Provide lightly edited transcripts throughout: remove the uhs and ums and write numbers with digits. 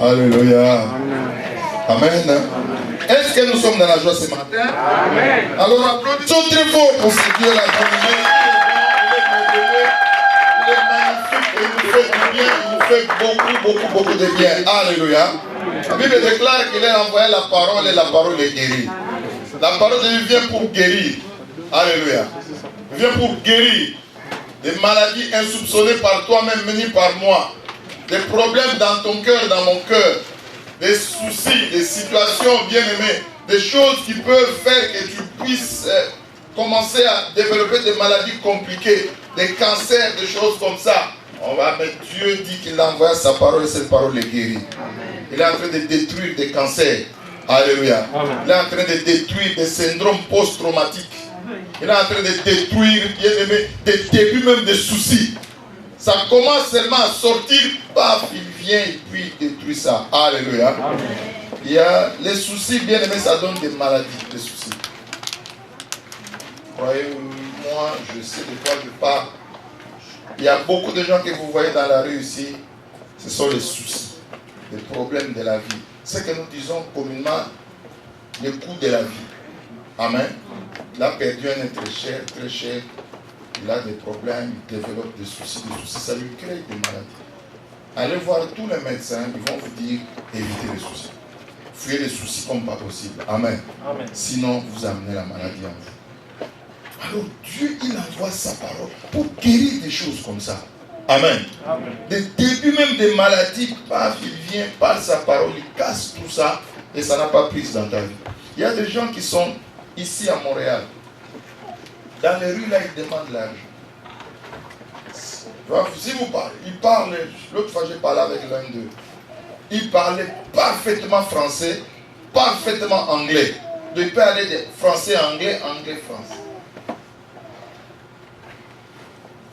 Alléluia. Amen. Est-ce que nous sommes dans la joie ce matin? Amen. Alors applaudissons très fort pour ce Dieu là. Il est magnifique, il nous fait du bien, il nous fait beaucoup de bien. Alléluia. La Bible déclare qu'il a envoyé la parole et la parole est guérie. La parole de Dieu vient pour guérir. Alléluia. Il vient pour guérir des maladies insoupçonnées par toi-même, menées par moi. Des problèmes dans ton cœur, dans mon cœur. Des soucis, des situations bien-aimées. Des choses qui peuvent faire que tu puisses commencer à développer des maladies compliquées. Des cancers, des choses comme ça. Mais Dieu dit qu'il a envoyé sa parole et cette parole est guérie. Il est en train de détruire des cancers. Alléluia. Il est en train de détruire des syndromes post-traumatiques. Il est en train de détruire, bien aimé, des débuts même des soucis. Ça commence seulement à sortir, paf, il vient et puis il détruit ça. Alléluia. Il y a les soucis, bien aimé, ça donne des maladies, des soucis. Croyez-moi, je sais de quoi je parle. Il y a beaucoup de gens que vous voyez dans la rue ici, ce sont les soucis, les problèmes de la vie. Ce que nous disons communément, le coût de la vie. Amen. Il a perdu un être cher, très cher. Il a des problèmes, il développe des soucis, ça lui crée des maladies. Allez voir tous les médecins, ils vont vous dire évitez les soucis. Fuyez les soucis comme pas possible. Amen. Amen. Sinon, vous amenez la maladie en vous. Alors Dieu, il envoie sa parole pour guérir des choses comme ça. Amen. Amen. Des débuts même des maladies, paf, il vient par sa parole, il casse tout ça et ça n'a pas prise dans ta vie. Il y a des gens qui sont ici à Montréal. Dans les rues, là, ils demandent l'argent. Si vous parlez, ils parlent, l'autre fois j'ai parlé avec l'un d'eux. Il parlait parfaitement français, parfaitement anglais. Donc il peut aller de français, anglais, anglais, français.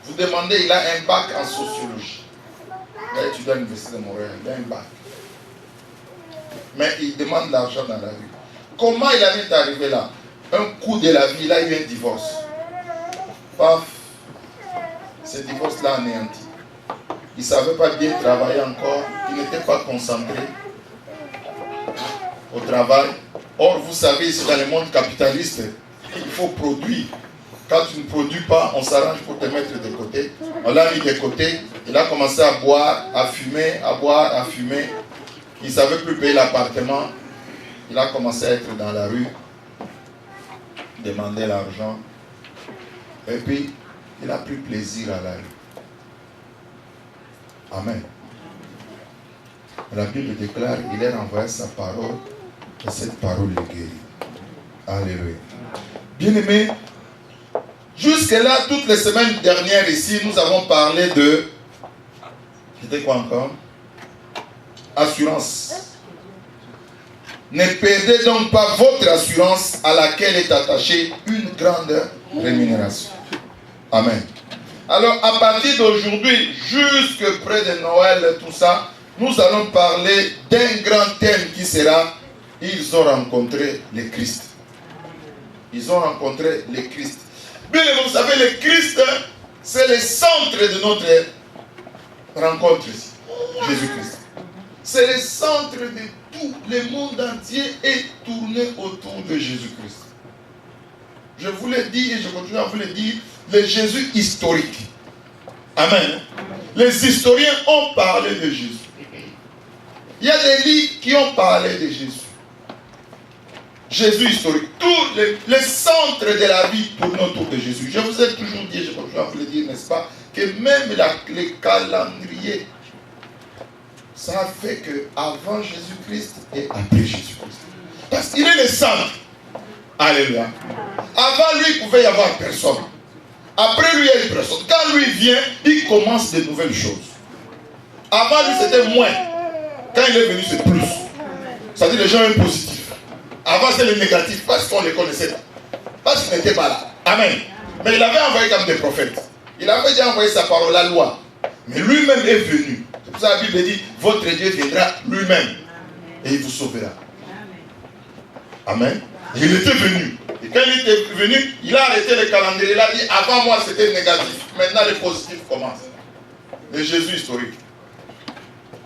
Vous demandez, il a un bac en sociologie. Là, tu dois l'université de Montréal, il a un bac. Mais il demande l'argent dans la rue. Comment il en est arrivé là? Un coup de la vie, il a eu un divorce. Paf, ce divorce-là anéanti. Il ne savait pas bien travailler encore, il n'était pas concentré au travail. Or, vous savez, ici dans le monde capitaliste, il faut produire. Quand tu ne produis pas, on s'arrange pour te mettre de côté. On l'a mis de côté, il a commencé à boire, à fumer, à boire, à fumer. Il ne savait plus payer l'appartement. Il a commencé à être dans la rue, demander l'argent. Et puis, il a pris plaisir à la rue. Amen. La Bible déclare qu'il a envoyé sa parole et cette parole le guérit. Alléluia. Bien-aimés, jusque-là, toutes les semaines dernières ici, nous avons parlé de... C'était quoi encore? Assurance. Ne perdez donc pas votre assurance à laquelle est attachée une grande rémunération. Amen. Alors, à partir d'aujourd'hui, jusque près de Noël, tout ça, nous allons parler d'un grand thème qui sera « Ils ont rencontré le Christ ». Ils ont rencontré le Christ. Bien, vous savez, le Christ, c'est le centre de notre rencontre ici. Jésus-Christ. C'est le centre de tout. Le monde entier est tourné autour de Jésus-Christ. Je vous l'ai dit et je continue à vous le dire, le Jésus historique. Amen. Les historiens ont parlé de Jésus. Il y a des livres qui ont parlé de Jésus. Jésus historique. Tout le centre de la vie tourne autour de Jésus. Je vous ai toujours dit, je continue à vous le dire, n'est-ce pas, que même les calendriers, ça a fait qu'avant Jésus-Christ et après Jésus-Christ. Parce qu'il est le centre. Alléluia. Avant lui, il pouvait y avoir personne. Après lui, il y a une personne. Quand lui vient, il commence de nouvelles choses. Avant lui, c'était moins. Quand il est venu, c'est plus. C'est-à-dire les gens sont positifs. Avant, c'était le négatif parce qu'on ne les connaissait pas. Parce qu'il n'était pas là. Amen. Mais il avait envoyé comme des prophètes. Il avait déjà envoyé sa parole, la loi. Mais lui-même est venu. C'est pour ça que la Bible dit, votre Dieu viendra lui-même. Et il vous sauvera. Amen. Et il était venu. Et quand il était venu, il a arrêté le calendrier. Il a dit, avant moi c'était négatif. Maintenant le positif commence. Le Jésus historique.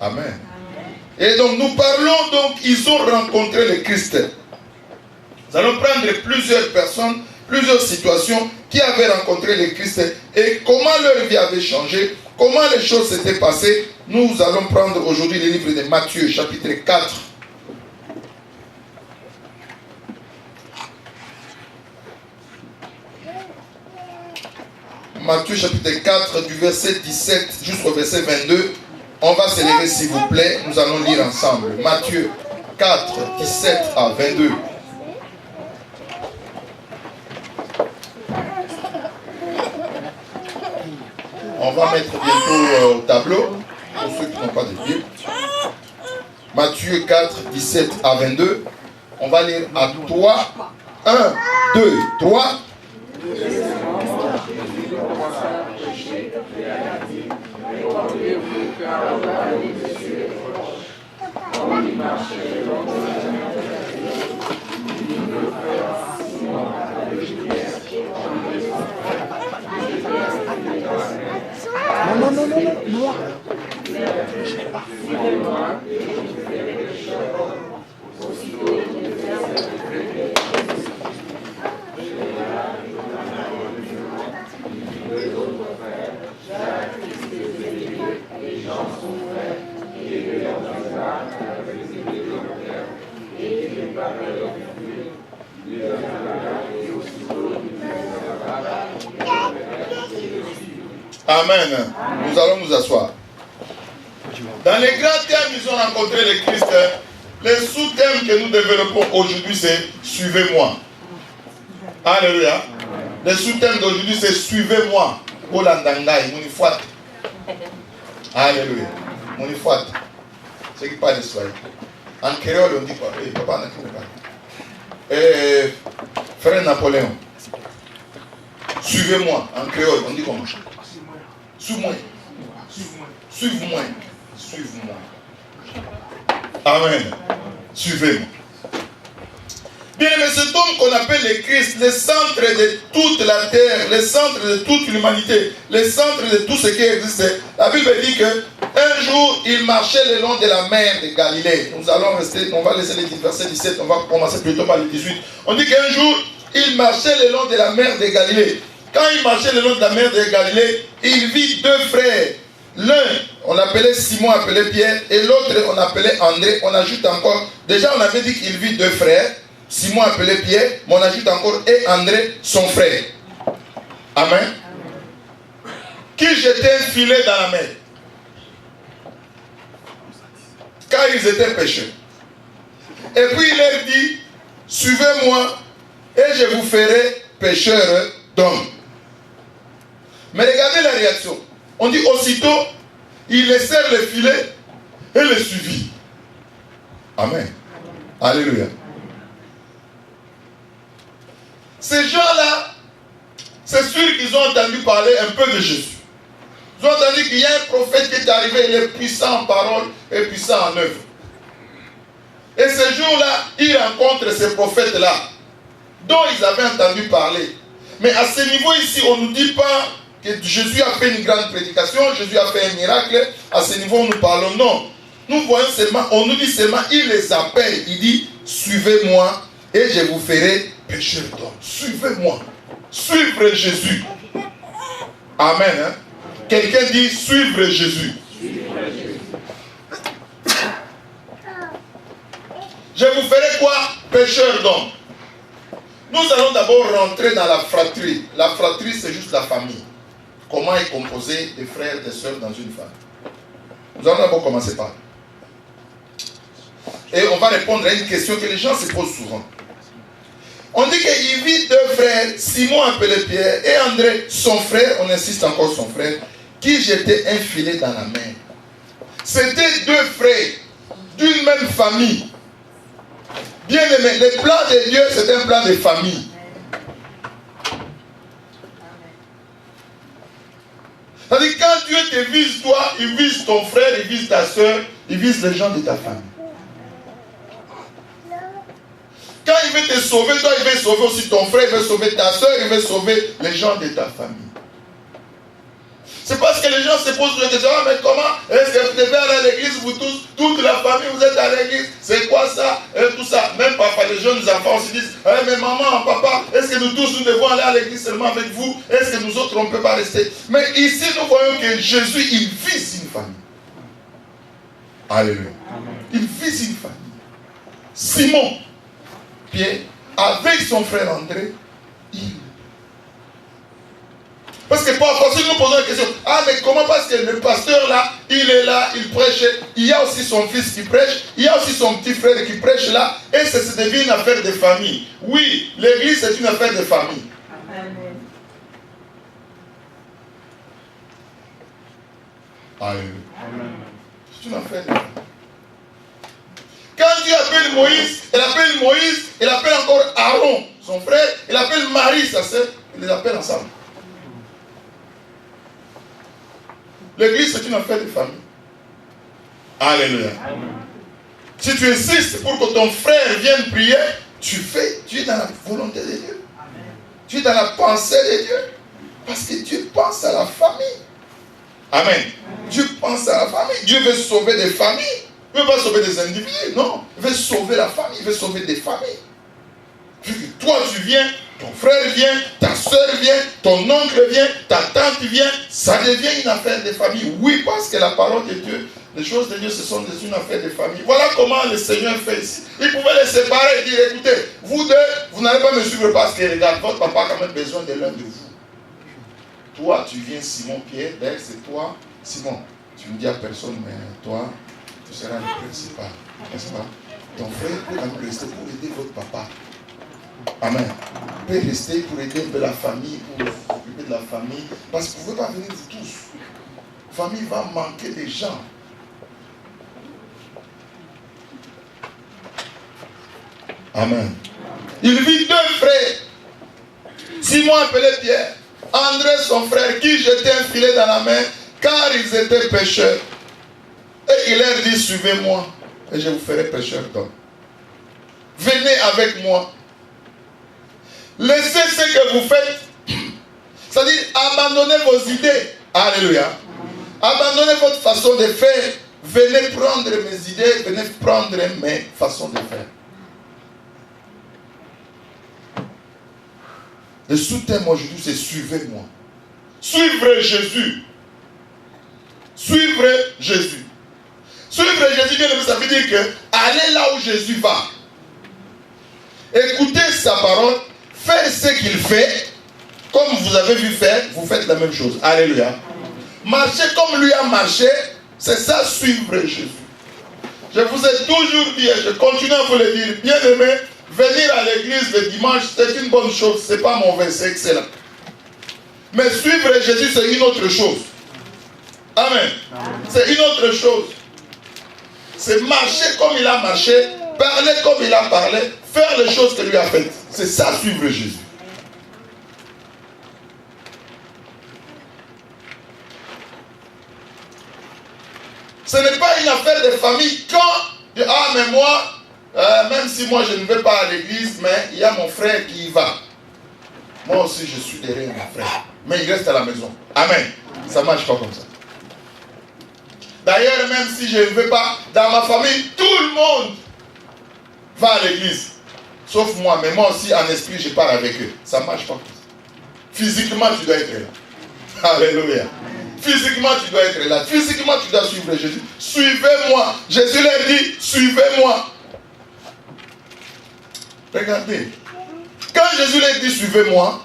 Amen. Et donc nous parlons, donc ils ont rencontré le Christ. Nous allons prendre plusieurs personnes, plusieurs situations qui avaient rencontré le Christ et comment leur vie avait changé, comment les choses s'étaient passées. Nous allons prendre aujourd'hui le livre de Matthieu, chapitre 4. Matthieu chapitre 4 du verset 17 jusqu'au verset 22. On va se lever s'il vous plaît. Nous allons lire ensemble. Matthieu 4, 17 à 22. On va mettre bientôt au tableau pour ceux qui n'ont pas de Bible. Matthieu 4, 17 à 22. On va lire à 3. 1, 2, 3. Non. Amen. Nous allons nous asseoir. Dans les grands thèmes, ils ont rencontré le Christ. Les sous-thèmes que nous développons aujourd'hui, c'est suivez-moi. Alléluia. Les sous-thèmes d'aujourd'hui, c'est suivez-moi. Alléluia. Monifouat. C'est qui parle de soi. En créole, on dit quoi? Papa n'a frère Napoléon. Suivez-moi. En créole, on dit comment? Suivez-moi. Suivez-moi. Suivez-moi. Amen. Suivez-moi. Bien, mais cet homme qu'on appelle le Christ, le centre de toute la terre, le centre de toute l'humanité, le centre de tout ce qui existait, la Bible dit qu'un jour, il marchait le long de la mer de Galilée. Nous allons rester, on va laisser les versets 17, on va commencer plutôt par le 18. On dit qu'un jour, il marchait le long de la mer de Galilée. Quand il marchait le long de la mer de Galilée, il vit deux frères. L'un, on l'appelait Simon, appelé Pierre, et l'autre, on appelait André. On ajoute encore, déjà on avait dit qu'il vit deux frères, Simon appelé Pierre, mais on ajoute encore, et André, son frère. Amen. Qui jetait un filet dans la mer, car ils étaient pécheurs. Et puis il leur dit, suivez-moi, et je vous ferai pécheurs d'hommes. Mais regardez la réaction. On dit aussitôt, ils laissèrent le filet et le suivirent. Amen. Alléluia. Ces gens-là, c'est sûr qu'ils ont entendu parler un peu de Jésus. Ils ont entendu qu'il y a un prophète qui est arrivé, il est puissant en parole et puissant en œuvre. Et ce jour-là, ils rencontrent ces prophètes-là, dont ils avaient entendu parler. Mais à ce niveau ici, on ne nous dit pas que Jésus a fait une grande prédication, Jésus a fait un miracle. À ce niveau, nous parlons, non. Nous voyons seulement, on nous dit seulement, il les appelle. Il dit, suivez-moi et je vous ferai pécheurs d'hommes. Suivez-moi. Suivre Jésus. Amen. Hein? Quelqu'un dit, suivre Jésus. Je vous ferai quoi? Pécheurs d'hommes. Nous allons d'abord rentrer dans la fratrie. La fratrie, c'est juste la famille. Comment est composé des frères et des sœurs dans une famille. Nous allons d'abord commencer par là. Et on va répondre à une question que les gens se posent souvent. On dit qu'il vit deux frères, Simon appelé Pierre et André, son frère, on insiste encore son frère, qui jetaient un filet dans la mer. C'était deux frères d'une même famille. Bien aimé, le plan de Dieu, c'est un plan de famille. C'est-à-dire, quand Dieu te vise toi, il vise ton frère, il vise ta soeur, il vise les gens de ta famille. Quand il veut te sauver, toi, il veut sauver aussi ton frère, il veut sauver ta soeur, il veut sauver les gens de ta famille. C'est parce que les gens se posent des questions. Ah, mais comment est-ce que vous devez aller à l'église, vous tous, toute la famille, vous êtes à l'église? C'est quoi ça? Et tout ça. Même parfois, les jeunes enfants se disent, eh, mais maman, papa, est-ce que nous tous, nous devons aller à l'église seulement avec vous? Est-ce que nous autres, on ne peut pas rester? Mais ici, nous voyons que Jésus, il vise une famille. Alléluia. Il vise une famille. Simon, Pierre, avec son frère André, parce que parfois, si nous posons la question, ah, mais comment, parce que le pasteur là, il est là, il prêche, il y a aussi son fils qui prêche, il y a aussi son petit frère qui prêche là, et ça se devient une affaire de famille. Oui, l'église c'est une affaire de famille. Amen. C'est une affaire de famille. Quand Dieu appelle Moïse, il appelle encore Aaron, son frère, il appelle Marie, sa sœur, il les appelle ensemble. L'église, c'est une affaire de famille. Alléluia. Amen. Si tu insistes pour que ton frère vienne prier, tu es dans la volonté de Dieu. Amen. Tu es dans la pensée de Dieu. Parce que Dieu pense à la famille. Amen. Amen. Dieu pense à la famille. Dieu veut sauver des familles. Il ne veut pas sauver des individus. Non. Il veut sauver la famille. Il veut sauver des familles. Vu que toi, tu viens, ton frère vient, ta soeur vient, ton oncle vient, ta tante vient, ça devient une affaire de famille. Oui, parce que la parole de Dieu, les choses de Dieu, ce sont une affaire de famille. Voilà comment le Seigneur fait ici. Il pouvait les séparer et dire, écoutez, vous deux, vous n'allez pas me suivre parce que, regarde, votre papa a quand même besoin de l'un de vous. Toi, tu viens, Simon Pierre, d'ailleurs, c'est toi, Simon. Tu ne dis à personne, mais toi, tu seras le principal. N'est-ce pas? Ton frère peut quand même rester pour aider votre papa. Amen. Vous pouvez rester pour aider un peu la famille, pour vous occuper de la famille, parce que vous ne pouvez pas venir de tous. La famille va manquer des gens. Amen. Il vit deux frères. Simon appelé Pierre, André son frère, qui jetait un filet dans la mer, car ils étaient pêcheurs. Et il leur dit, suivez-moi, et je vous ferai pêcheurs d'hommes. Venez avec moi. Laissez ce que vous faites. C'est-à-dire, abandonnez vos idées. Alléluia. Abandonnez votre façon de faire. Venez prendre mes idées. Venez prendre mes façons de faire. Le sous-thème aujourd'hui, c'est suivez-moi. Suivre Jésus. Suivre Jésus. Suivre Jésus, bien aimé, ça veut dire que aller là où Jésus va. Écoutez sa parole. Faire ce qu'il fait, comme vous avez vu faire, vous faites la même chose. Alléluia. Marcher comme lui a marché, c'est ça suivre Jésus. Je vous ai toujours dit, et je continue à vous le dire, bien aimé, venir à l'église le dimanche, c'est une bonne chose, c'est pas mauvais, c'est excellent. Mais suivre Jésus, c'est une autre chose. Amen. C'est une autre chose. C'est marcher comme il a marché, parler comme il a parlé, faire les choses que lui a faites. C'est ça, suivre Jésus. Ce n'est pas une affaire de famille. Quand, ah mais moi, même si moi je ne vais pas à l'église, mais il y a mon frère qui y va. Moi aussi je suis derrière mon frère. Mais il reste à la maison. Amen. Ça ne marche pas comme ça. D'ailleurs, même si je ne vais pas, dans ma famille, tout le monde va à l'église. Sauf moi, mais moi aussi en esprit, je pars avec eux. Ça ne marche pas comme ça. Physiquement, tu dois être là. Alléluia. Physiquement, tu dois être là. Physiquement, tu dois suivre Jésus. Suivez-moi. Jésus leur dit, suivez-moi. Regardez. Quand Jésus leur dit, suivez-moi,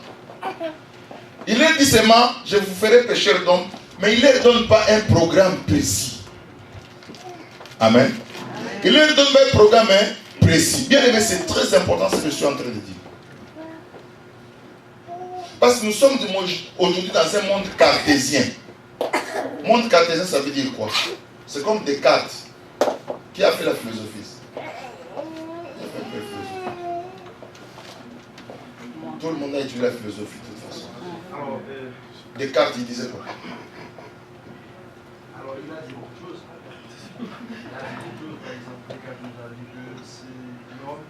il leur dit seulement, je vous ferai pécheurs d'hommes, mais il ne leur donne pas un programme précis. Amen. Il ne leur donne pas un programme précis. Bien aimé, c'est très important ce que je suis en train de dire. Parce que nous sommes aujourd'hui dans un monde cartésien. Monde cartésien, ça veut dire quoi? C'est comme Descartes. Qui a fait la philosophie? Tout le monde a étudié la philosophie de toute façon. Descartes, il disait quoi? Alors, il a dit autre chose. Il a dit autre chose, par exemple, Descartes nous a dit que c'est l'homme,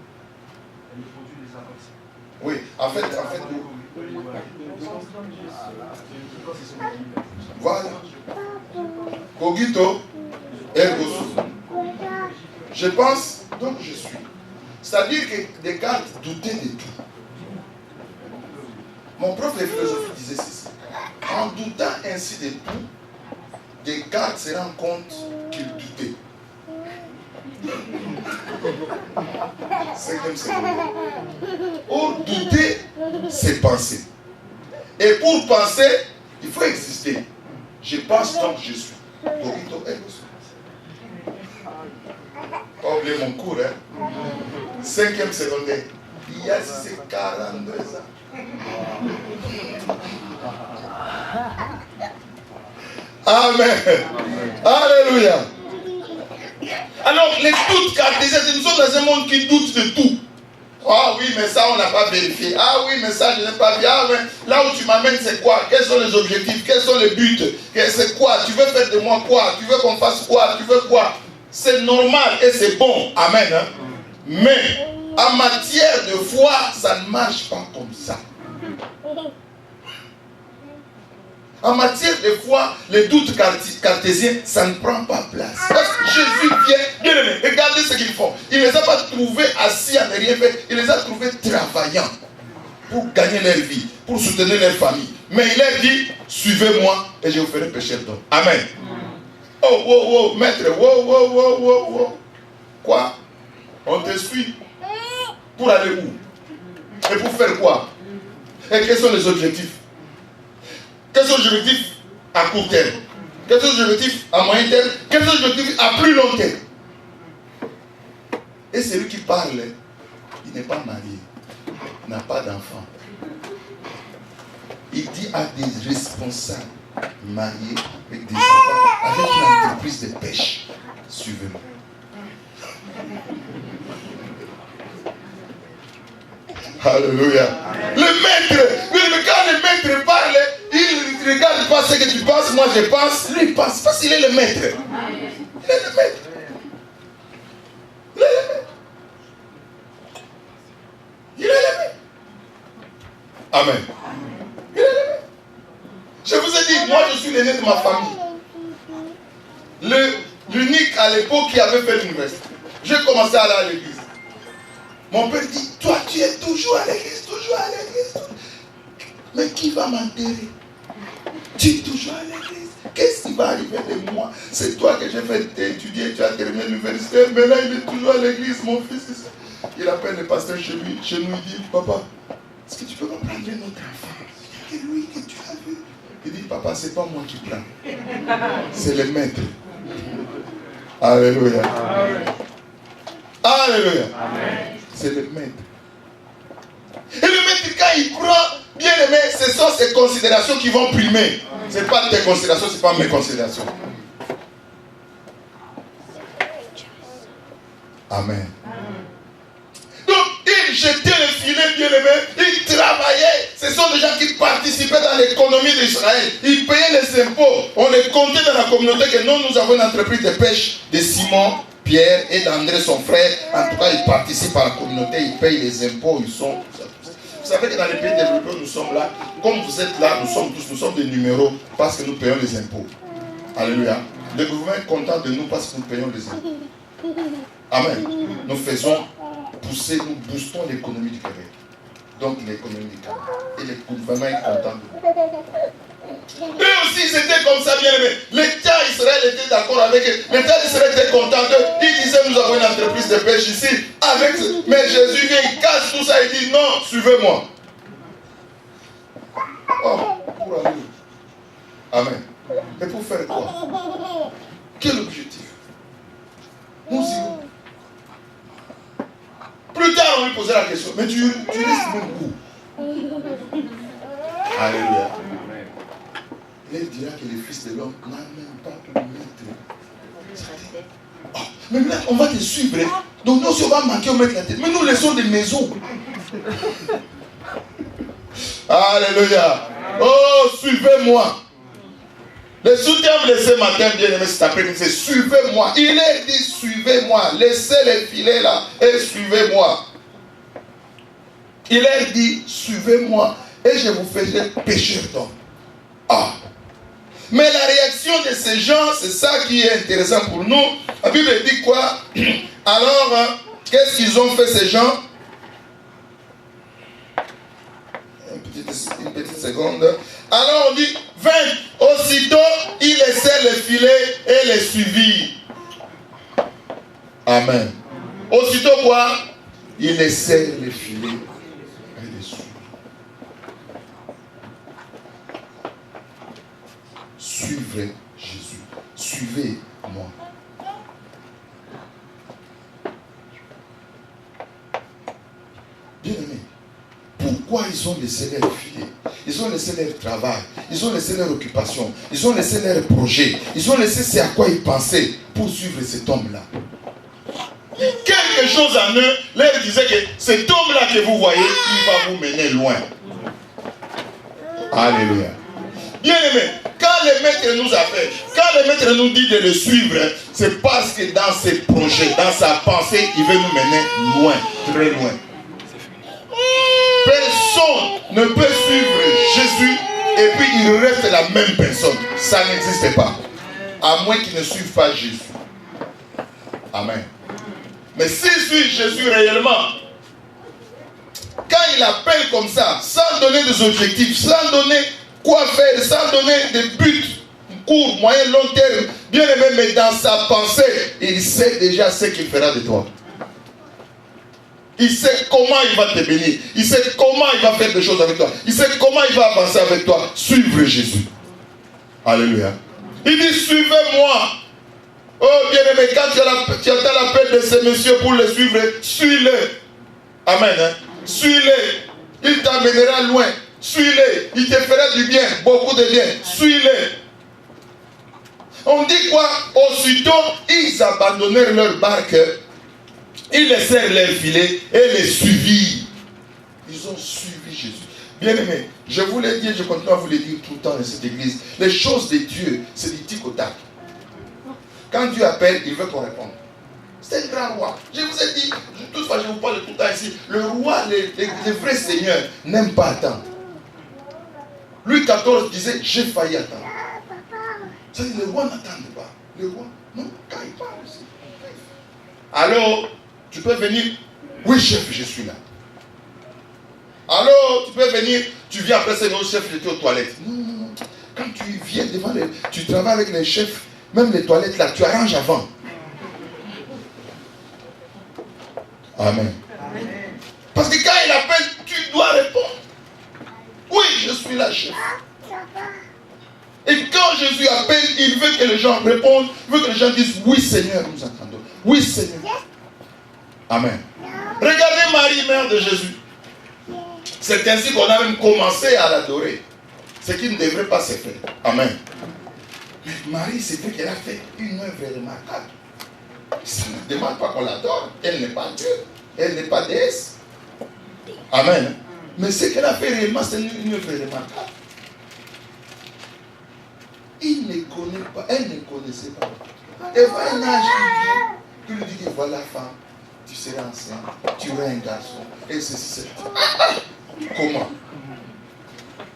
elle est produit des avancées. Oui, en fait. Voilà. Cogito, ergo sum. Je pense, donc je suis. C'est-à-dire que Descartes doutait de tout. Mon prof de philosophie disait ceci. En doutant ainsi de tout, Descartes se rend compte qu'il doutait. 5e secondaire. Or, douter, c'est penser. Et pour penser, il faut exister. Je pense donc je suis. Cogito ergo sum. Pas oublier mon cours, hein. 5e secondaire. Il y a 42 ans. Amen. Alléluia. Alors, les doutes cartésiens, nous sommes dans un monde qui doute de tout. Ah oui, mais ça, on n'a pas vérifié. Ah oui, mais ça, je n'ai pas vu. Ah, mais là où tu m'amènes, c'est quoi? Quels sont les objectifs? Quels sont les buts? C'est quoi? Tu veux faire de moi quoi? Tu veux qu'on fasse quoi? Tu veux quoi? C'est normal et c'est bon. Amen. Hein? Mais, en matière de foi, ça ne marche pas comme ça. En matière de foi, les doutes cartésiens, ça ne prend pas place. Parce que Jésus vient, bien aimé, regardez ce qu'ils font. Il ne les a pas trouvés assis à ne rien faire, il les a trouvés travaillant pour gagner leur vie, pour soutenir leur famille. Mais il leur dit, suivez-moi et je vous ferai pécher d'homme. Amen. Oh, maître, wow. Quoi? On te suit. Pour aller où? Et pour faire quoi? Et quels sont les objectifs? Quels sont les objectifs à court terme? Quels sont les objectifs à moyen terme? Quels sont les objectifs à plus long terme? Et celui qui parle, il n'est pas marié, il n'a pas d'enfant. Il dit à des responsables mariés avec des enfants, avec une entreprise de pêche, suivez-moi. Alléluia. Le maître, quand le maître parle, il ne regarde pas ce que tu penses, moi je pense, lui il pense, parce qu'il est le maître. Il est le maître. Il est le maître. Il est le maître. Amen. Il est le maître. Je vous ai dit, moi je suis l'aîné de ma famille. L'unique à l'époque qui avait fait l'université. J'ai commencé à aller à l'église. Mon père dit, toi tu es toujours à l'église, toujours à l'église. Mais qui va m'enterrer? Tu es toujours à l'église. Qu'est-ce qui va arriver de moi? C'est toi que j'ai fait étudier, tu as terminé l'université, mais là il est toujours à l'église, mon fils. Il appelle le pasteur chez nous, il dit, papa, est-ce que tu peux me prendre notre enfant? C'est lui que tu as vu. Il dit, papa, c'est pas moi qui prends. C'est le maître. Alléluia. Alléluia. Amen. C'est le maître. Et le maître, quand il prend, bien aimé, ce sont ses considérations qui vont primer. Ce n'est pas tes considérations, ce n'est pas mes considérations. Amen. Donc, il jetait le filet, bien aimé, il travaillait. Ce sont des gens qui participaient dans l'économie d'Israël. Ils payaient les impôts. On les comptait dans la communauté que nous avons une entreprise de pêche de Simon, Pierre et d'André, son frère. En tout cas, ils participent à la communauté, ils payent les impôts, ils sont... Vous savez que dans les pays développés, nous sommes là. Comme vous êtes là, nous sommes des numéros parce que nous payons les impôts. Alléluia. Le gouvernement est content de nous parce que nous payons les impôts. Amen. Nous faisons pousser, nous boostons l'économie du Québec. Donc l'économie du Québec. Et le gouvernement est content de nous. Eux aussi, c'était comme ça, bien aimé. L'État d'Israël était d'accord avec eux. L'État d'Israël était content d'eux. Il disait, nous avons une entreprise de pêche ici. Mais Jésus vient, il casse tout ça, il dit, non, suivez-moi. Oh, pour aller. Amen. Mais pour faire quoi? Quel objectif? Nous irons. Plus tard, on lui posait la question, mais tu restes même où? Alléluia. Il dira que le Fils de l'homme n'a même pas pu mettre. Oh, mais là, on va te suivre. Hein? Donc nous, si on va manquer, on met la tête. Mais nous laissons des maisons. Alléluia. Oh, suivez-moi. Le soutien de ce matin, bien aimé, cet après-midi, c'est suivez-moi. Il est dit suivez-moi. Laissez les filets là et suivez-moi. Il leur dit, suivez-moi et je vous ferai pécheurs d'hommes. Ah! Mais la réaction de ces gens, c'est ça qui est intéressant pour nous. La Bible dit quoi? Alors, qu'est-ce qu'ils ont fait ces gens? Une petite seconde. Alors on dit, 20. Aussitôt, ils laissèrent les filets et les suivirent. Amen. Aussitôt quoi? Ils laissèrent les filets et les suivirent. Suivez Jésus. Suivez-moi. Bien-aimés, pourquoi ils ont laissé leur filet? Ils ont laissé leur travail, ils ont laissé leur occupation, ils ont laissé leur projet, ils ont laissé ce à quoi ils pensaient pour suivre cet homme-là. Quelque chose en eux leur disait que cet homme-là que vous voyez, il va vous mener loin. Alléluia. Bien-aimés, quand le maître nous appelle, quand le maître nous dit de le suivre, c'est parce que dans ses projets, dans sa pensée, il veut nous mener loin, très loin. Personne ne peut suivre Jésus et puis il reste la même personne. Ça n'existe pas. À moins qu'il ne suive pas Jésus. Amen. Mais s'il suit Jésus réellement, quand il appelle comme ça, sans donner des objectifs, sans donner quoi faire, sans donner des buts, court, moyen, long terme, bien aimé, mais dans sa pensée, il sait déjà ce qu'il fera de toi. Il sait comment il va te bénir. Il sait comment il va faire des choses avec toi. Il sait comment il va avancer avec toi. Suivre Jésus. Alléluia. Il dit, suivez-moi. Oh bien-aimé, quand tu attends l'appel de ces messieurs pour le suivre, suis-le. Amen. Hein? Suis-le. Il t'amènera loin. Suis-le. Il te fera du bien, beaucoup de bien. Suis-le. On dit quoi? Aussitôt, ils abandonnèrent leur barque. Ils laissèrent leur filet et les suivirent. Ils ont suivi Jésus. Bien-aimés, je vous l'ai dit, je continue à vous le dire tout le temps dans cette église. Les choses de Dieu, c'est du tic au tac. Quand Dieu appelle, il veut qu'on réponde. C'est un grand roi. Je vous ai dit, toutefois je vous parle tout le temps ici, le roi, les vrais seigneurs, n'aiment pas attendre. Louis XIV disait, j'ai failli attendre. C'est-à-dire, le roi n'attend pas. Le roi, non, quand il parle aussi. Alors, tu peux venir, oui chef, je suis là. Alors, tu peux venir, tu viens après c'est notre chef, j'étais aux toilettes. Non, non, non. Quand tu viens devant tu travailles avec les chefs, même les toilettes là, tu arranges avant. Amen. Parce que quand il appelle, tu dois répondre. Oui, je suis là, chef. Et quand Jésus appelle, il veut que les gens répondent, il veut que les gens disent, oui Seigneur, nous entendons. Oui Seigneur. Amen. Regardez Marie, mère de Jésus. C'est ainsi qu'on a même commencé à l'adorer. Ce qui ne devrait pas se faire. Amen. Mais Marie, c'est vrai qu'elle a fait une œuvre remarquable. Ça ne demande pas qu'on l'adore. Elle n'est pas Dieu. Elle n'est pas déesse. Amen. Mais ce qu'elle a fait réellement, c'est une œuvre remarquable. Il ne connaît pas. Elle ne connaissait pas. Elle voit un âge qui lui dit que voilà femme, tu seras enceinte, tu auras un garçon. Et ceci, c'est comment?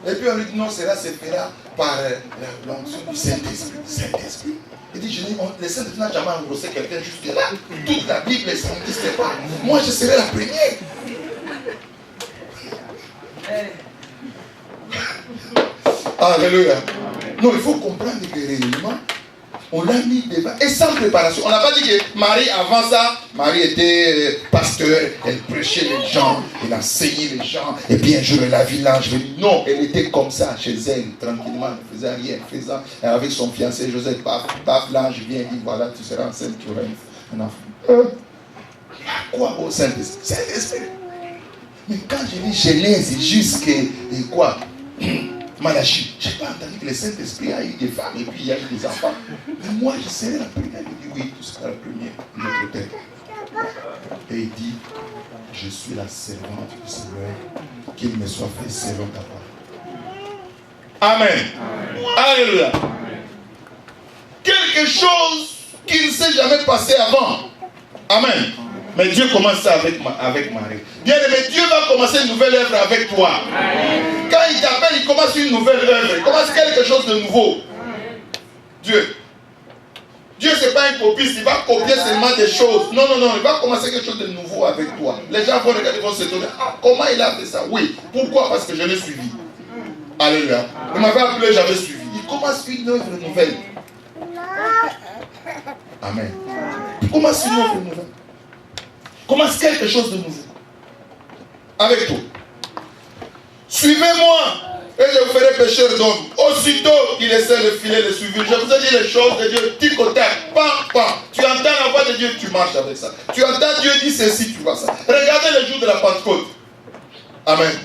Et puis on lui dit non, cela se fera par l'onction du Saint-Esprit. Saint-Esprit. Il dit, le Saint-Esprit n'a jamais engrossé quelqu'un jusque là. Toute la Bible, ça n'existe pas. Moi, je serai la première. Alléluia. Non, il faut comprendre que réellement, on l'a mis devant. Et sans préparation. On n'a pas dit que Marie, avant ça, Marie était pasteur, elle prêchait les gens, elle enseignait les gens, et puis un jour elle a vu l'ange venu. Non, elle était comme ça, chez elle, tranquillement, elle ne faisait rien, elle avait son fiancé Joseph, paf, paf, l'ange vient, il dit voilà, tu seras enceinte, tu auras un enfant. Quoi au Saint-Esprit? Saint-Esprit. Mais quand je lis Genèse jusqu'à quoi? Malachie, je n'ai pas entendu que le Saint-Esprit a eu des femmes et puis il y a eu des enfants. Mais moi, je serai la première. Il dit oui, tu seras la première, notre Père. Et il dit, je suis la servante du Seigneur, qu'il me soit fait selon ta parole. Amen. Alléluia. Quelque chose qui ne s'est jamais passé avant. Amen. Mais Dieu commence ça avec Marie. Bien aimé, Dieu va commencer une nouvelle œuvre avec toi. Quand il t'appelle, il commence une nouvelle œuvre. Il commence quelque chose de nouveau. Dieu, c'est pas un copiste, il va copier seulement des choses. Non, il va commencer quelque chose de nouveau avec toi. Les gens vont regarder, vont s'étonner. Ah, comment il a fait ça? Oui. Pourquoi? Parce que je l'ai suivi. Alléluia. Il m'avait appelé, j'avais suivi. Il commence une œuvre nouvelle. Amen. Il commence une œuvre nouvelle. Commence quelque chose de nouveau. Avec toi. Suivez-moi et je vous ferai pécheur d'hommes. Aussitôt qu'il essaie de filer le suivi. Je vous ai dit les choses de Dieu, tic au tac, pam, pam. Tu entends la voix de Dieu, tu marches avec ça. Tu entends Dieu dire ceci, tu vois ça. Regardez le jour de la Pentecôte. Amen.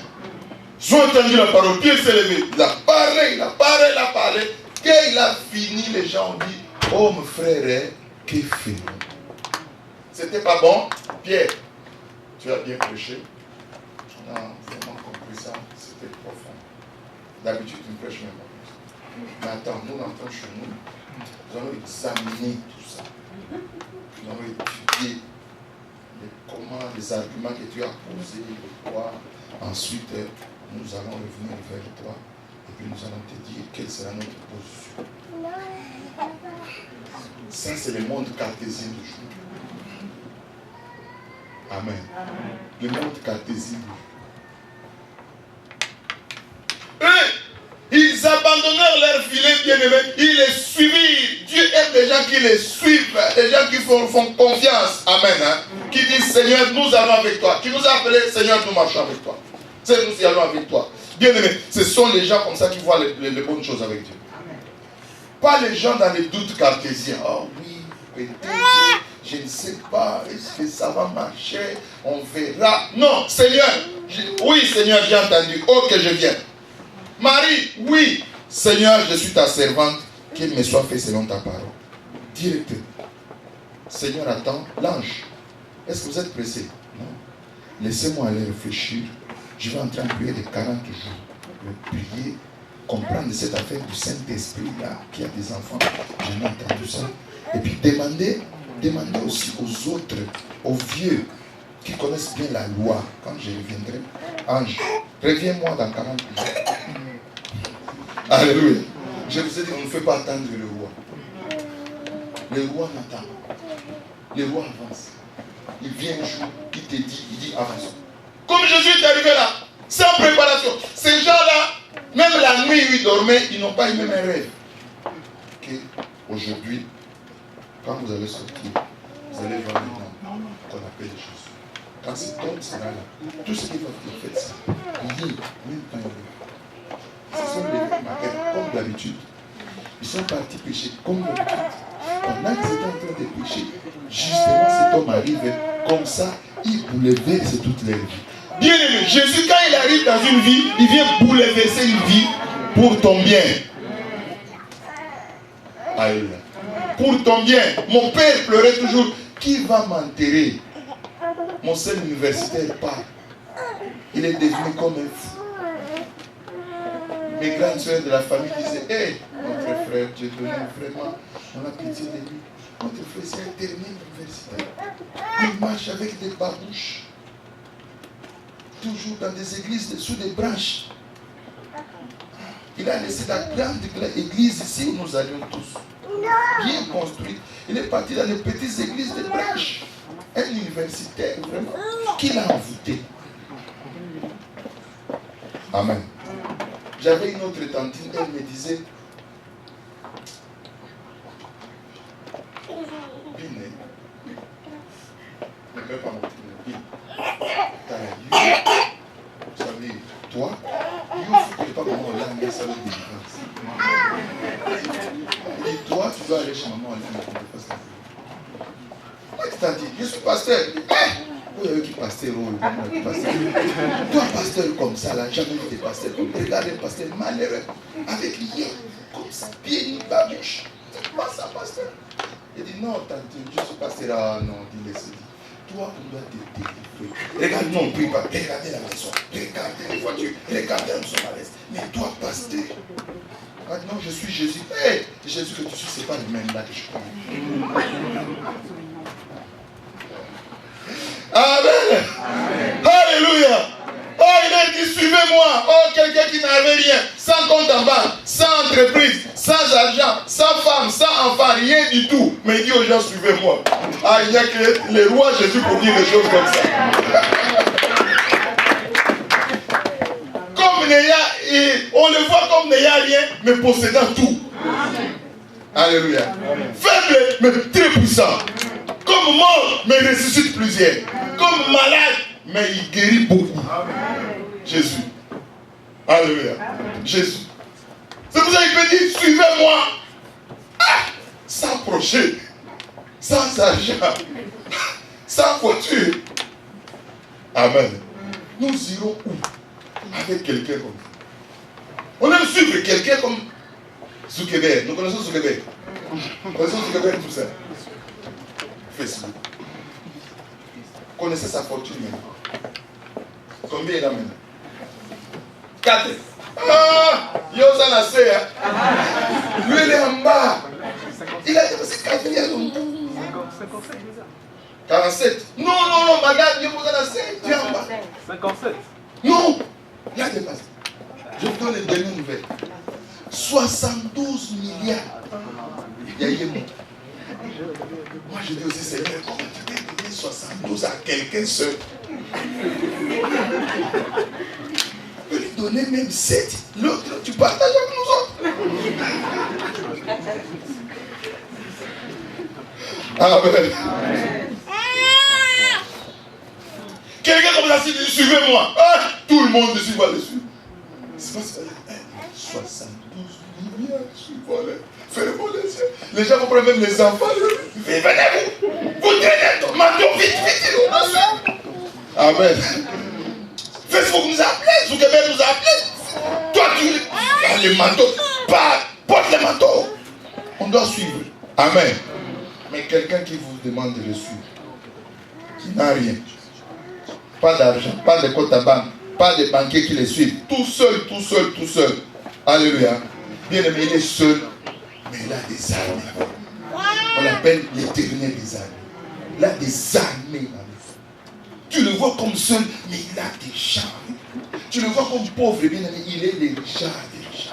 Ils ont entendu la parole, Dieu s'est levé. Il a parlé. Quand il a fini, les gens ont dit, oh mon frère, que fait-on? C'était pas bon? Pierre, tu as bien prêché. Non, vraiment compris ça, c'était profond. D'habitude, tu ne prêches même pas. Mais attends, nous rentrons chez nous, nous allons examiner tout ça. Nous allons étudier les arguments que tu as posés, le quoi. Ensuite, nous allons revenir vers toi et puis nous allons te dire quelle sera notre position. Ça, c'est le monde cartésien du jour. Amen. Le monde cartésien du jour. Ils abandonnèrent leur filet bien-aimé. Ils les suivirent. Dieu aime des gens qui les suivent. Des gens qui font confiance. Amen. Qui disent, Seigneur, nous allons avec toi. Tu nous as appelés, Seigneur, nous marchons avec toi. C'est nous y allons avec toi. Bien-aimé, ce sont les gens comme ça qui voient les bonnes choses avec Dieu. Pas les gens dans les doutes cartésiens. Oh oui, peut-être, je ne sais pas, est-ce que ça va marcher? On verra. Non, Seigneur, oui, Seigneur, j'ai entendu. Ok, je viens. Marie, oui, Seigneur, je suis ta servante, qu'il me soit fait selon ta parole. Directement. Seigneur, attends, l'ange, est-ce que vous êtes pressé? Non. Laissez-moi aller réfléchir. Je vais entrer en prière de 40 jours. Prier, comprendre cette affaire du Saint-Esprit là, qui a des enfants. J'ai entendu ça. Et puis demander aussi aux autres, aux vieux, qui connaissent bien la loi. Quand je reviendrai, ange, reviens-moi dans 40 jours. Alléluia. Je vous ai dit, on ne fait pas attendre le roi. Le roi n'attend pas. Le roi avance. Il vient un jour, il te dit, il dit avance. Comme Jésus est arrivé là, sans préparation. Ces gens-là, même la nuit où ils dormaient, ils n'ont pas eu même un rêve. Okay. Aujourd'hui, quand vous allez sortir, vous allez voir un homme qu'on appelle Jésus. Quand cet homme sera là, tout ce qu'il va faire, faites ça. Il lit, même quand il est. Ce sont les maquettes, comme d'habitude. Ils sont partis pécher, comme d'habitude. Pendant qu'ils étaient en train de pécher, justement cet homme arrive, comme ça, il bouleverse toute leur vie. Bien aimé, Jésus, quand il arrive dans une vie, il vient bouleverser une vie pour ton bien. Alléluia. Pour ton bien. Mon père pleurait toujours. Qui va m'enterrer? Mon seul universitaire part. Il est devenu comme un fou. Mes grandes soeurs de la famille disaient, hé, notre frère, Dieu donne vraiment, on a pitié de lui. Notre frère, c'est un dernier universitaire. Il marche avec des babouches. Toujours dans des églises sous des branches. Il a laissé la grande église ici où nous allions tous. Bien construite. Il est parti dans les petites églises de branches. Un universitaire, vraiment, qui l'a envoûté. Amen. J'avais une autre tantine, elle me disait, Biné, ne peux pas monter. Vous savez, toi, il ne faut pas maman Hollande, ça veut délivrance. Et toi, tu vas aller chez maman Hollande pour te faire ça. Moi, tu t'as dit, je suis pasteur. Vous avez qui pasteur, toi, pasteur comme ça, là, jamais vu des pasteurs comme ça. Regarde un pasteur malheureux, avec rien, comme ça, pied ni babouche. C'est pas ça, pasteur. Il dit, non, tante, je suis pasteur. Ah non, dis-le. Toi, on doit te délivrer. Regarde, non, prie pas. Regardez la maison, regardez les voitures, regardez nous sommes à l'aise. Mais toi, pasteur, maintenant je suis Jésus. Hé, Jésus que tu suis, c'est pas le même là que je connais. Amen. Alléluia. Oh, il a dit, suivez-moi. Oh, quelqu'un qui n'avait rien, sans compte en banque, sans entreprise, sans argent, sans femme, sans enfant, rien du tout. Mais il dit aux gens, suivez-moi. Ah, il n'y a que les rois Jésus pour dire des choses comme ça. On le voit comme n'ayant rien, mais possédant tout. Alléluia. Faible, mais très puissant. Comme mort, mais ressuscite plusieurs. Comme malade, mais il guérit beaucoup. Jésus. Alléluia. Jésus. C'est pour ça qu'il peut dire, suivez-moi. Ah, sans projet, sans argent, sans voiture. Amen. Nous irons où? Avec quelqu'un comme ça. On aime suivre quelqu'un comme Zuckerberg. Nous connaissons Zuckerberg. Nous connaissons Zuckerberg, tout ça. Facebook. Vous connaissez sa fortune maintenant. Combien il a maintenant? 4. Ah! Yosa la sœur. Lui, il est en bas. Il a dépassé 4 millions. 47. Non, madame, Yosa la sœur, tu es en bas. 57. Non, il a dépassé. Je vous donne les dernières nouvelles. 72 milliards. Il y a eu moi, je dis aussi, Seigneur, comment tu peux donner 72 à quelqu'un seul? Tu peux lui donner même 7. L'autre, tu partages avec nous autres. Amen. Quelqu'un comme ça, dit, suivez-moi. Ah, tout le monde dessus va dessus. C'est pas ça. 72 milliards, suivez-les. Faites-moi les yeux. Les gens comprennent même les enfants. Venez vous. Vous traînez ton manteau vite. Amen. Facebook nous a appelés. Zuckerberg nous a appelés. Toi, tu as les manteaux. Porte les manteaux. On doit suivre. Amen. Mais quelqu'un qui vous demande de le suivre, qui n'a rien, pas d'argent, pas de compte à banque, pas de banquiers qui les suivent, tout seul. Alléluia. Bien aimé, il est seul, mais il a des armées. On l'appelle l'Éternel des armées. Il a des armées. Tu le vois comme seul, mais il a des gens. Tu le vois comme pauvre, bien aimé, il est le riches des riches.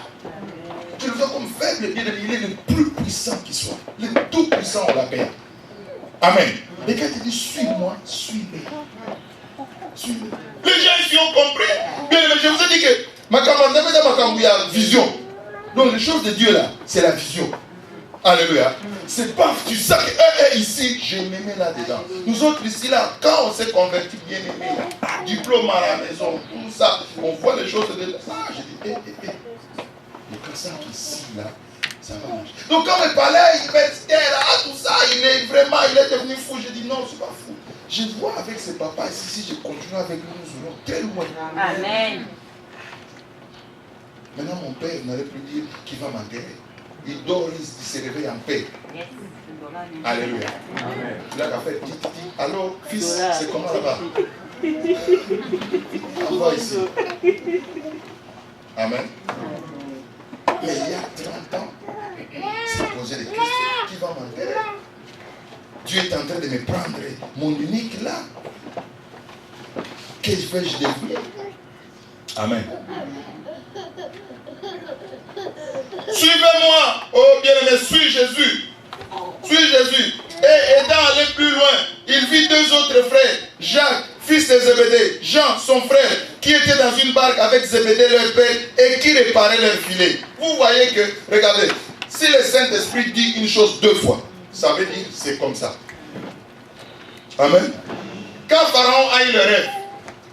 Tu le vois comme faible, bien aimé, il est le plus puissant qui soit. Le tout puissant, on l'appelle. Amen. Et quand il dit suis-moi, suis-le. Les gens ici ont compris. Bien aimé, je vous ai dit que ma campagne, a vision. Donc les choses de Dieu là, c'est la vision. Alléluia. C'est pas, tu sais que ici, je me mets là-dedans. Nous autres ici là, quand on s'est converti, bien aimé, diplôme à la maison, tout ça, on voit les choses de là. Ah, j'ai dit, le croissant ici là, ça va marcher. Donc quand il parlait, il restait là, tout ça, il est devenu fou. J'ai dit non, c'est pas fou. Je vois avec ses papas ici, si je continue avec lui, nous irons très loin. Amen. Maintenant, mon père n'allait plus dire qu'il va m'enterrer. Il dort, il se réveille en paix. Yes. Alléluia. Il a qu'à faire dit. Alors, fils, c'est comment là-bas? Envoie ici. Amen. Mais il y a 30 ans, s'est posé des questions. Qui va m'enterrer? Dieu est en train de me prendre mon unique là. Qu'est-ce que je deviens? Amen. Suivez-moi, oh bien-aimé, suis Jésus. Suis Jésus. Et étant allé plus loin, il vit 2 autres frères, Jacques, fils de Zébédée, Jean, son frère, qui était dans une barque avec Zébédée, leur père, et qui réparait leur filet. Vous voyez que, regardez, si le Saint-Esprit dit une chose 2 fois, ça veut dire c'est comme ça. Amen. Quand Pharaon a eu le rêve,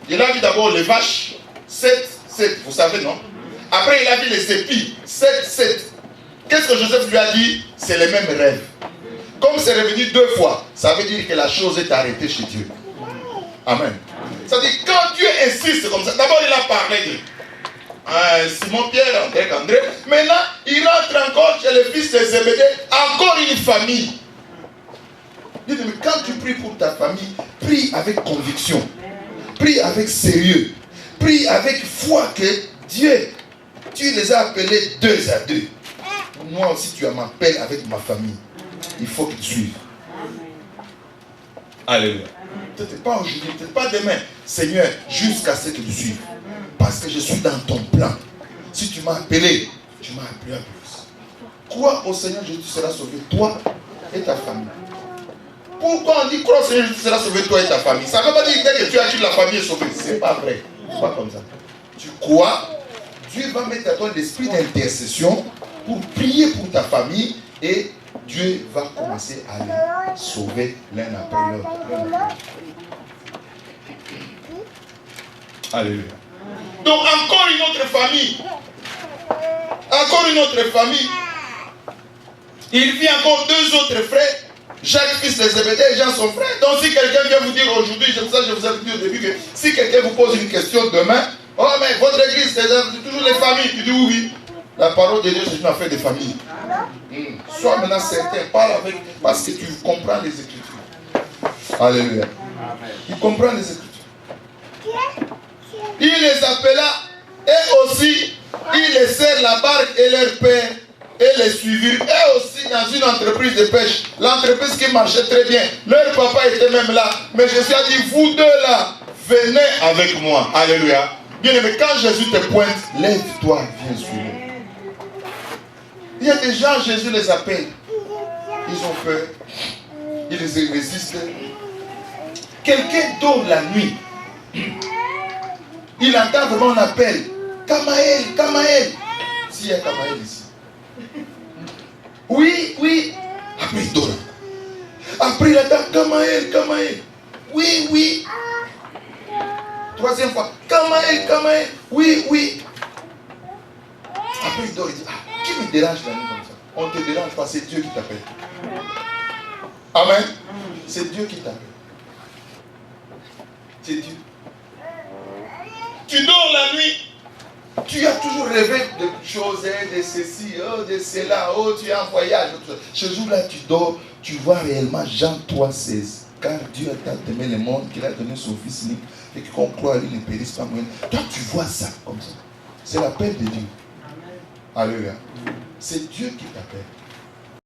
il a vu d'abord les vaches, 7, vous savez, non? Après, il a vu les épis, 7. Qu'est-ce que Joseph lui a dit? C'est le même rêve. Comme c'est revenu 2 fois, ça veut dire que la chose est arrêtée chez Dieu. Amen. Ça dit quand Dieu insiste comme ça, d'abord il a parlé de Simon-Pierre, André. Maintenant, il rentre encore chez le fils de Zébédée, encore une famille. Mais quand tu pries pour ta famille, prie avec conviction. Prie avec sérieux. Prie avec foi que Dieu, tu les as appelés 2 à 2. Moi aussi, tu m'appelles avec ma famille. Il faut qu'ils suivent. Alléluia. Peut-être pas aujourd'hui, peut-être pas demain. Seigneur, jusqu'à ce que tu suives. Parce que je suis dans ton plan. Si tu m'as appelé, tu m'as appelé à plus. Crois au Seigneur Jésus, tu seras sauvé, toi et ta famille. Pourquoi on dit crois au Seigneur Jésus, tu seras sauvé, toi et ta famille? Ça ne veut pas dire que tu as dit la famille est sauvée. Ce n'est pas vrai. C'est pas comme ça. Tu crois, Dieu va mettre à toi l'esprit d'intercession pour prier pour ta famille et Dieu va commencer à les sauver l'un après l'autre. Alléluia. Donc encore une autre famille. Encore une autre famille. Il vit encore deux autres frères. Jacques, fils de Zébédée, et Jean, son frère. Donc si quelqu'un vient vous dire aujourd'hui, je vous ai dit au début que si quelqu'un vous pose une question demain, oh mais votre église, c'est toujours les familles. Tu dis oui. La parole de Dieu, c'est une affaire de famille. Sois maintenant certain, parle avec, parce que tu comprends les Écritures. Alléluia. Tu comprends les Écritures. Il les appela et aussi il laissèrent la barque et leur père et les suivirent. Et aussi dans une entreprise de pêche, l'entreprise qui marchait très bien. Leur papa était même là. Mais Jésus a dit, vous deux là, venez avec moi. Alléluia. Bien aimé, quand Jésus te pointe, lève-toi, viens suivre. Il y a des gens, Jésus les appelle. Ils ont peur. Ils résistent. Quelqu'un dort la nuit. Il entend vraiment un appel. Kamaël, Kamaël. S'il y a Kamaël ici. Oui, oui. Après il dort. Après il attend Kamaël, Kamaël. Oui, oui. Troisième fois. Kamaël, Kamaël. Oui, oui. Après il dort, il dit, ah, qui me dérange la nuit comme ça? On ne te dérange pas, c'est Dieu qui t'appelle. Amen. C'est Dieu qui t'appelle. C'est Dieu. Tu dors la nuit. Tu as toujours rêvé de choses, de ceci, de cela, tu es en voyage. Ce jour-là, tu dors, tu vois réellement Jean 3,16. Car Dieu a tant aimé le monde qu'il a donné son Fils unique et que qu'on croit à lui ne périsse pas moins. Toi, tu vois ça comme ça. C'est l'appel de Dieu. Alléluia. C'est Dieu qui t'appelle.